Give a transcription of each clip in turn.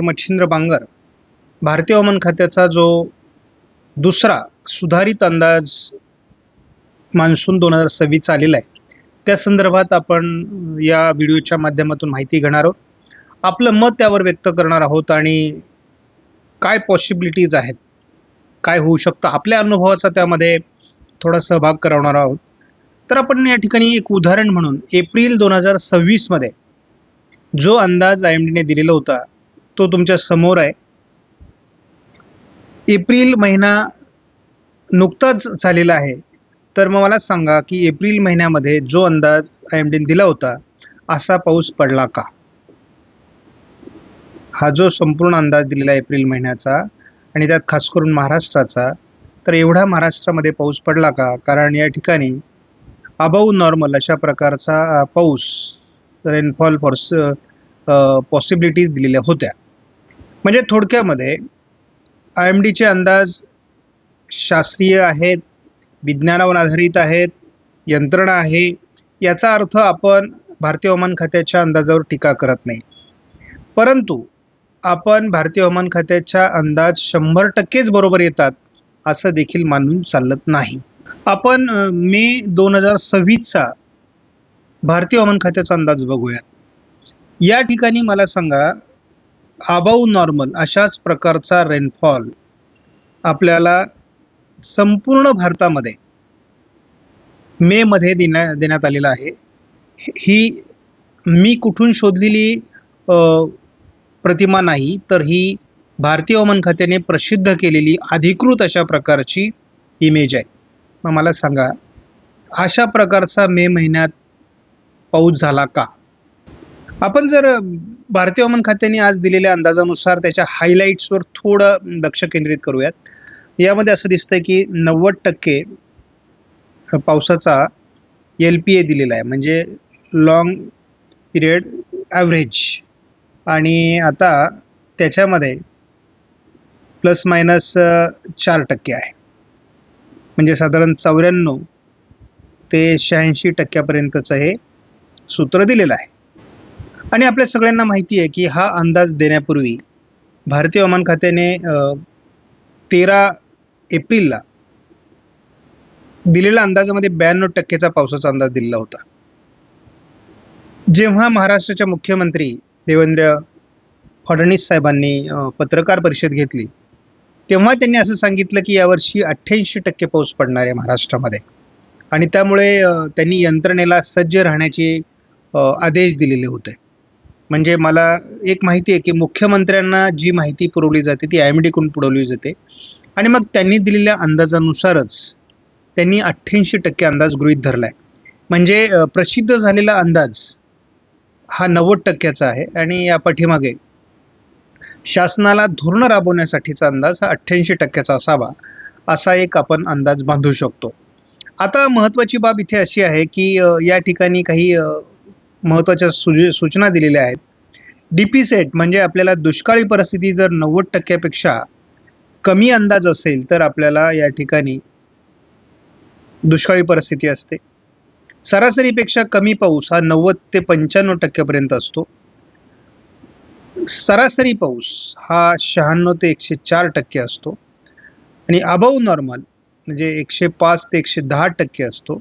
Doctor Machhindra Bangar भारतीय हवामान खात्याचा जो दुसरा सुधारित अंदाज मान्सून 2026 आलेला आहे, त्या संदर्भात आपण या व्हिडिओच्या माध्यमातून माहिती घेणार आहोत. आपलं मत त्यावर व्यक्त करणार आहोत आणि काय पॉसिबिलिटीज आहेत, काय होऊ शकतं, आपल्या अनुभवाचा त्यामध्ये थोडा सहभाग करवणार आहोत. तर आपण या ठिकाणी एक उदाहरण म्हणून एप्रिल 2026 मध्ये जो अंदाज IMDने दिलेला होता तो तुमच्या समोर आहे. एप्रिल महिना नुकताच झालेला आहे, तर मग मला सांगा की एप्रिल महिन्यामध्ये जो अंदाज IMDने दिला होता असा पाऊस पडला का? हा जो संपूर्ण अंदाज दिलेला आहे एप्रिल महिन्याचा आणि त्यात खास करून महाराष्ट्राचा, तर एवढा महाराष्ट्रामध्ये पाऊस पडला का? कारण या ठिकाणी अबाव नॉर्मल अशा प्रकारचा पाऊस रेनफॉल पॉसिबिलिटीज दिलेल्या होत्या. म्हणजे थोडक्यामध्ये IMDचे अंदाज शास्त्रीय आहेत, विज्ञानावर आधारित आहेत, यंत्रणा आहे. याचा अर्थ आपण भारतीय हवामान खात्याच्या अंदाजावर टीका करत नाही, परंतु आपण भारतीय हवामान खात्याच्या अंदाज 100%च बरोबर येतात असं देखील मानून चालत नाही. आपण मे 2026चा भारतीय हवामान खात्याचा अंदाज बघूयात. या ठिकाणी मला सांगा, अबाव नॉर्मल अशाच प्रकारचा रेनफॉल आपल्याला संपूर्ण भारतामध्ये मे मध्ये देण्यात आलेला आहे. ही मी कुठून शोधलेली प्रतिमा नाही, तर ही भारतीय हवामान खात्याने प्रसिद्ध केलेली अधिकृत अशा प्रकारची इमेज आहे. मग मला सांगा, अशा प्रकारचा मे महिन्यात पाऊस झाला का? आपण जर भारतीय हवामान खात्याने आज दिलेल्या अंदाजानुसार त्याच्या हायलाईट्सवर थोडं लक्ष केंद्रित करूयात. यामध्ये असं दिसतंय की 90% पावसाचा LPA दिलेला आहे, म्हणजे लॉंग पिरियड ॲव्हरेज, आणि आता त्याच्यामध्ये प्लस मायनस 4% आहे, म्हणजे साधारण 94 ते 86% हे सूत्र दिलेलं आहे. आणि आपल्या सगळ्यांना माहिती आहे की हा अंदाज देण्यापूर्वी भारतीय हवामान खात्याने 13 एप्रिलला दिलेल्या अंदाजामध्ये 92%चा पावसाचा अंदाज दिलेला होता. जेव्हा महाराष्ट्राचे मुख्यमंत्री देवेंद्र फडणवीस साहेबांनी पत्रकार परिषद घेतली, तेव्हा त्यांनी असं सांगितलं की यावर्षी 88% पाऊस पडणार आहे महाराष्ट्रामध्ये, आणि त्यामुळे त्यांनी यंत्रणेला सज्ज राहण्याचे आदेश दिलेले होते. म्हणजे मला एक माहिती आहे की मुख्यमंत्र्यांना जी माहिती पुरवली जाते ती IMDकडून पुरवली जाते, आणि मग त्यांनी दिलेल्या अंदाजानुसारच त्यांनी 88% अंदाज गृहीत धरला आहे. म्हणजे प्रसिद्ध झालेला अंदाज हा 90%चा आहे, आणि या पाठीमागे शासनाला धोरण राबवण्यासाठीचा अंदाज हा 88%चा असावा, असा एक आपण अंदाज बांधू शकतो. आता महत्त्वाची बाब इथे अशी आहे की या ठिकाणी काही महत्त्वाच्या सूचना दिलेल्या आहेत. DP-सेट म्हणजे आपल्याला दुष्काळी परिस्थिती जर 90%पेक्षा कमी अंदाज असेल तर आपल्याला या ठिकाणी दुष्काळी परिस्थिती असते. सरासरीपेक्षा कमी पाऊस हा 90 ते 95% असतो. सरासरी पाऊस हा 96 ते 104% असतो, आणि अबाव नॉर्मल म्हणजे 105 ते 110% असतो,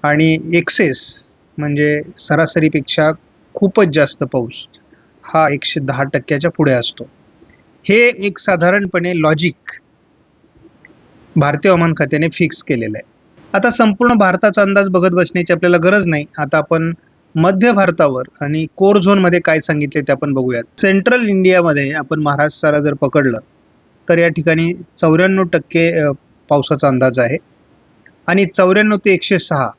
आणि एक्सेस म्हणजे सरासरीपेक्षा खूपच जास्त पाऊस हा 110%च्या पुढे असतो. हे एक साधारणपणे लॉजिक भारतीय हवामान खात्याने फिक्स केलेलं आहे. आता संपूर्ण भारताचा अंदाज बघत बसण्याची आपल्याला गरज नाही. आता आपण मध्य भारतावर आणि कोर झोनमध्ये काय सांगितले ते आपण बघूयात. सेंट्रल इंडियामध्ये आपण महाराष्ट्राला जर पकडलं तर या ठिकाणी 94% पावसाचा अंदाज आहे, आणि 94 ते 106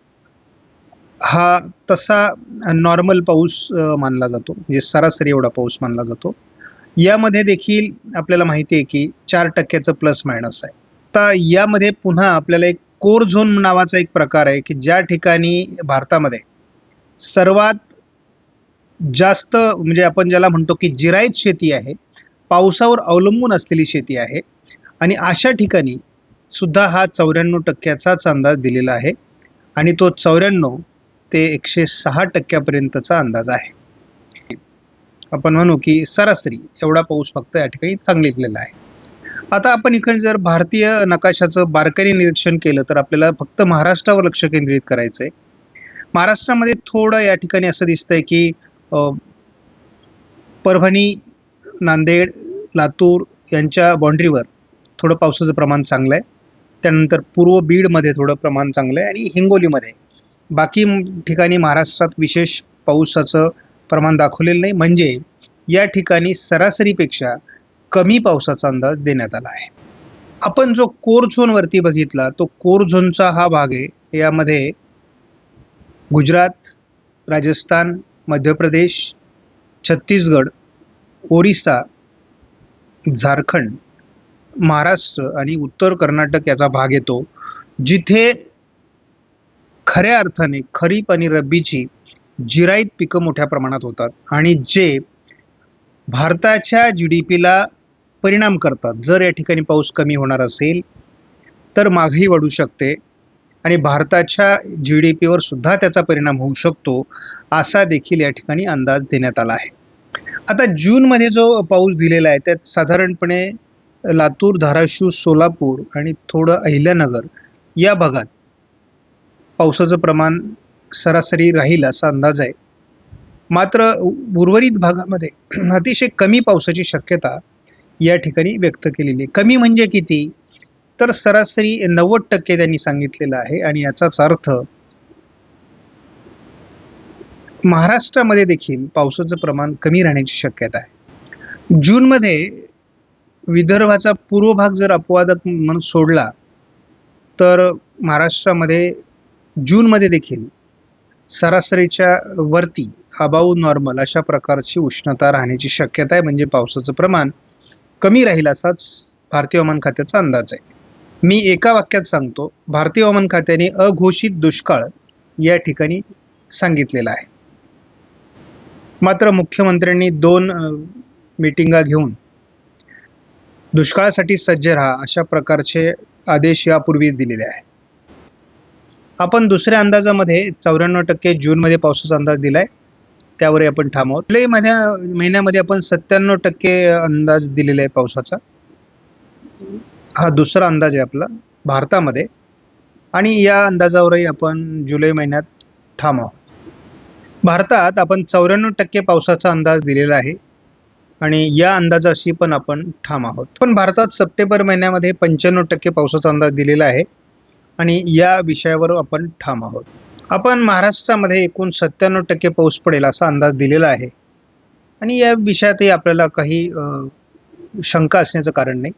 हा तसा नॉर्मल पाऊस मानला जातो, म्हणजे सरासरी एवढा पाऊस मानला जातो. यामध्ये देखील आपल्याला माहिती आहे की 4%चं प्लस मायनस आहे. आता यामध्ये पुन्हा आपल्याला एक कोर झोन नावाचा एक प्रकार आहे की ज्या ठिकाणी भारतामध्ये सर्वात जास्त, म्हणजे आपण ज्याला म्हणतो की जिरायत शेती आहे, पावसावर अवलंबून असलेली शेती आहे, आणि अशा ठिकाणी सुद्धा हा 94%चाच अंदाज दिलेला आहे, आणि तो 94 ते 106%पर्यंतचा अंदाज आहे. आपण म्हणू की सरासरी एवढा पाऊस फक्त या ठिकाणी सांगितलेला आहे. आता आपण इकडे जर भारतीय नकाशाचं बारकाईने निरीक्षण केलं तर आपल्याला फक्त महाराष्ट्रावर लक्ष केंद्रित करायचं आहे. महाराष्ट्रामध्ये थोडं या ठिकाणी असं दिसतंय की परभणी, नांदेड, लातूर यांच्या बाँड्रीवर थोडं पावसाचं प्रमाण चांगलं आहे. त्यानंतर पूर्व बीडमध्ये थोडं प्रमाण चांगलं आहे आणि हिंगोलीमध्ये. बाकी ठिकाणी महाराष्ट्रात विशेष पावसाचं प्रमाण दाखवलेलं नाही, म्हणजे या ठिकाणी सरासरीपेक्षा कमी पावसाचा अंदाज देण्यात आला आहे. आपण जो कोर झोनवरती बघितला तो कोर झोनचा हा भाग आहे. यामध्ये गुजरात, राजस्थान, मध्य प्रदेश, छत्तीसगड, ओरिसा, झारखंड, महाराष्ट्र आणि उत्तर कर्नाटक याचा भाग येतो, जिथे खऱ्या अर्थाने खरीप आणि रब्बीची जिराईत पिकं मोठ्या प्रमाणात होतात आणि जे भारताच्या GDPला परिणाम करतात. जर या ठिकाणी पाऊस कमी होणार असेल तर महागाई वाढू शकते आणि भारताच्या GDPवर सुद्धा त्याचा परिणाम होऊ शकतो, असा देखील या ठिकाणी अंदाज देण्यात आला आहे. आता जूनमध्ये जो पाऊस दिलेला आहे त्यात साधारणपणे लातूर, धाराशिव, सोलापूर आणि थोडं अहिल्यानगर या भागात पावसाचं प्रमाण सरासरी राहील असा अंदाज आहे. मात्र उर्वरित भागामध्ये अतिशय कमी पावसाची शक्यता या ठिकाणी व्यक्त केलेली आहे. कमी म्हणजे किती? तर सरासरी 90% त्यांनी सांगितलेलं आहे आणि याचाच अर्थ महाराष्ट्रामध्ये देखील पावसाचं प्रमाण कमी राहण्याची शक्यता आहे. जूनमध्ये विदर्भाचा पूर्व भाग जर अपवादक म्हणून सोडला तर महाराष्ट्रामध्ये जूनमध्ये देखील सरासरीच्या वरती अबाव नॉर्मल अशा प्रकारची उष्णता राहण्याची शक्यता आहे, म्हणजे पावसाचं प्रमाण कमी राहील असाच भारतीय हवामान खात्याचा अंदाज आहे. मी एका वाक्यात सांगतो, भारतीय हवामान खात्याने अघोषित दुष्काळ या ठिकाणी सांगितलेला आहे. मात्र मुख्यमंत्र्यांनी 2 मीटिंगा घेऊन दुष्काळासाठी सज्ज राहा अशा प्रकारचे आदेश यापूर्वीच दिलेले आहे. आपण दुसऱ्या अंदाजामध्ये 94% जूनमध्ये पावसाचा अंदाज दिलाय, त्यावर आपण ठाम आहोत. जुलै महिन्यामध्ये आपण 97% अंदाज दिलेला आहे पावसाचा. हा दुसरा अंदाज आहे आपला भारतामध्ये आणि या अंदाजावरही आपण जुलै महिन्यात ठाम आहोत. भारतात आपण 94% पावसाचा अंदाज दिलेला आहे आणि या अंदाजाशी पण आपण ठाम आहोत. पण भारतात सप्टेंबर महिन्यामध्ये 95% पावसाचा अंदाज दिलेला आहे आणि या विषयावर आपण ठाम आहोत. आपण महाराष्ट्रामध्ये एकूण 97% पाऊस पडेल असा अंदाज दिलेला आहे आणि या विषयातही आपल्याला काही शंका असण्याचं कारण नाही.